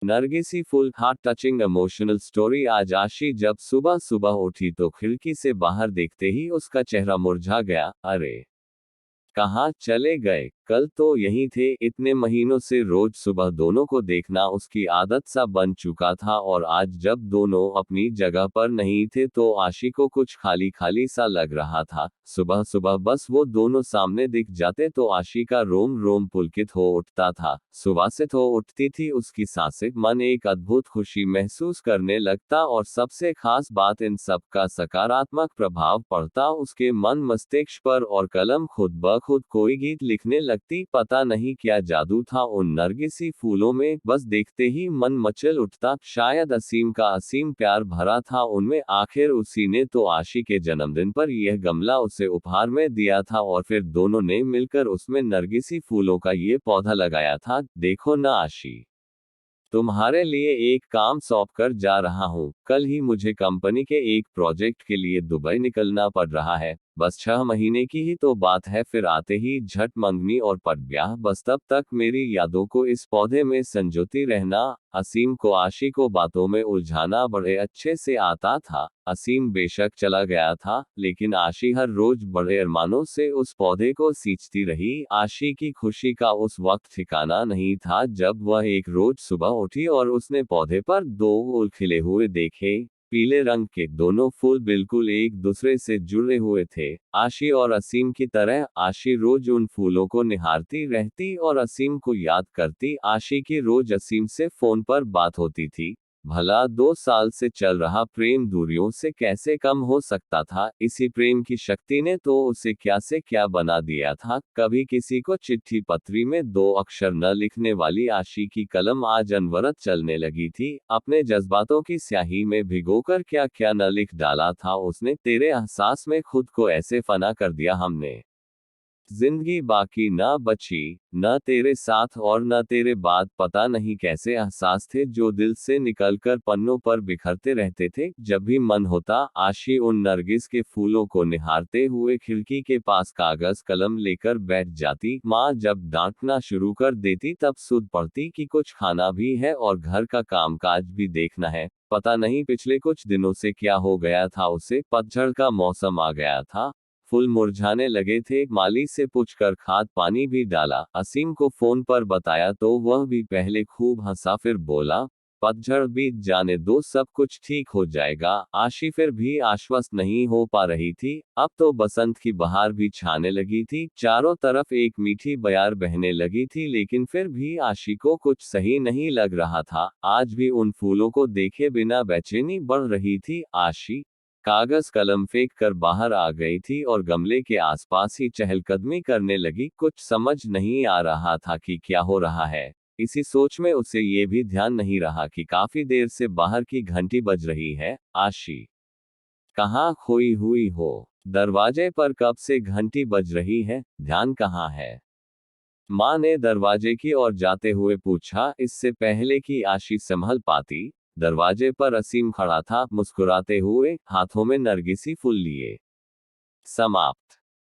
नरगिसी full heart touching emotional story. आज आशी जब सुबह सुबह उठी तो खिड़की से बाहर देखते ही उसका चेहरा मुरझा गया। अरे, कहाँ चले गए? कल तो यहीं थे। इतने महीनों से रोज सुबह दोनों को देखना उसकी आदत सा बन चुका था, और आज जब दोनों अपनी जगह पर नहीं थे तो आशी को कुछ खाली खाली सा लग रहा था। सुबह सुबह बस वो दोनों सामने दिख जाते तो आशी का रोम रोम पुलकित हो उठता था। सुवासित हो उठती थी उसकी सांसें। मन एक अद्भुत खुशी महसूस करने लगता, और सबसे खास बात, इन सब का सकारात्मक प्रभाव पड़ता उसके मन मस्तिष्क पर, और कलम खुद ब खुद कोई गीत लिखने लगती। पता नहीं क्या जादू था उन नरगिसी फूलों में, बस देखते ही मन मचल उठता। शायद असीम का असीम प्यार भरा था उनमें। आखिर उसी ने तो आशी के जन्मदिन पर यह गमला उसे उपहार में दिया था, और फिर दोनों ने मिलकर उसमें नरगिसी फूलों का ये पौधा लगाया था। देखो ना आशी, तुम्हारे लिए एक काम सौंप कर जा रहा हूँ। कल ही मुझे कंपनी के एक प्रोजेक्ट के लिए दुबई निकलना पड़ रहा है। बस 6 महीने की ही तो बात है, फिर आते ही झट मंगनी और पट ब्याह। बस तब तक मेरी यादों को इस पौधे में संजोती रहना। असीम को आशी को बातों में उलझाना बड़े अच्छे से आता था। असीम बेशक चला गया था, लेकिन आशी हर रोज बड़े अरमानों से उस पौधे को सींचती रही। आशी की खुशी का उस वक्त ठिकाना नहीं था जब वह एक रोज सुबह उठी और उसने पौधे पर 2 फूल खिले हुए देखे। पीले रंग के दोनों फूल बिल्कुल एक दूसरे से जुड़े हुए थे। आशी और असीम की तरह आशी रोज उन फूलों को निहारती रहती और असीम को याद करती। आशी की रोज असीम से फोन पर बात होती थी। भला 2 साल से चल रहा प्रेम दूरियों से कैसे कम हो सकता था? इसी प्रेम की शक्ति ने तो उसे क्या से क्या बना दिया था। कभी किसी को चिट्ठी पत्री में 2 अक्षर न लिखने वाली आशी की कलम आज अनवरत चलने लगी थी। अपने जज्बातों की स्याही में भिगोकर क्या क्या न लिख डाला था उसने। तेरे एहसास में खुद को ऐसे फना कर दिया हमने, जिंदगी बाकी ना बची, न तेरे साथ और न तेरे बाद। पता नहीं कैसे एहसास थे जो दिल से निकलकर पन्नों पर बिखरते रहते थे। जब भी मन होता आशी उन नरगिस के फूलों को निहारते हुए खिड़की के पास कागज कलम लेकर बैठ जाती। माँ जब डांटना शुरू कर देती तब सुध पड़ती कि कुछ खाना भी है और घर का कामकाज भी देखना है। पता नहीं पिछले कुछ दिनों से क्या हो गया था उसे। पतझड़ का मौसम आ गया था, फूल मुरझाने लगे थे। माली से पूछकर खाद पानी भी डाला। असीम को फोन पर बताया तो वह भी पहले खूब हंसा, फिर बोला पतझड़ बीत जाने दो, सब कुछ ठीक हो जाएगा। आशी फिर भी आश्वस्त नहीं हो पा रही थी। अब तो बसंत की बहार भी छाने लगी थी, चारों तरफ एक मीठी बयार बहने लगी थी, लेकिन फिर भी आशी को कुछ सही नहीं लग रहा था। आज भी उन फूलों को देखे बिना बेचैनी बढ़ रही थी। आशी कागज कलम फेंक कर बाहर आ गई थी और गमले के आसपास ही चहलकदमी करने लगी। कुछ समझ नहीं आ रहा था कि क्या हो रहा है। इसी सोच में उसे ये भी ध्यान नहीं रहा कि काफी देर से बाहर की घंटी बज रही है। आशी कहाँ खोई हुई हो? दरवाजे पर कब से घंटी बज रही है, ध्यान कहाँ है? माँ ने दरवाजे की ओर जाते हुए पूछा। इससे पहले कि आशी संभल पाती, दरवाजे पर असीम खड़ा था, मुस्कुराते हुए, हाथों में नरगिसी फूल लिए। समाप्त।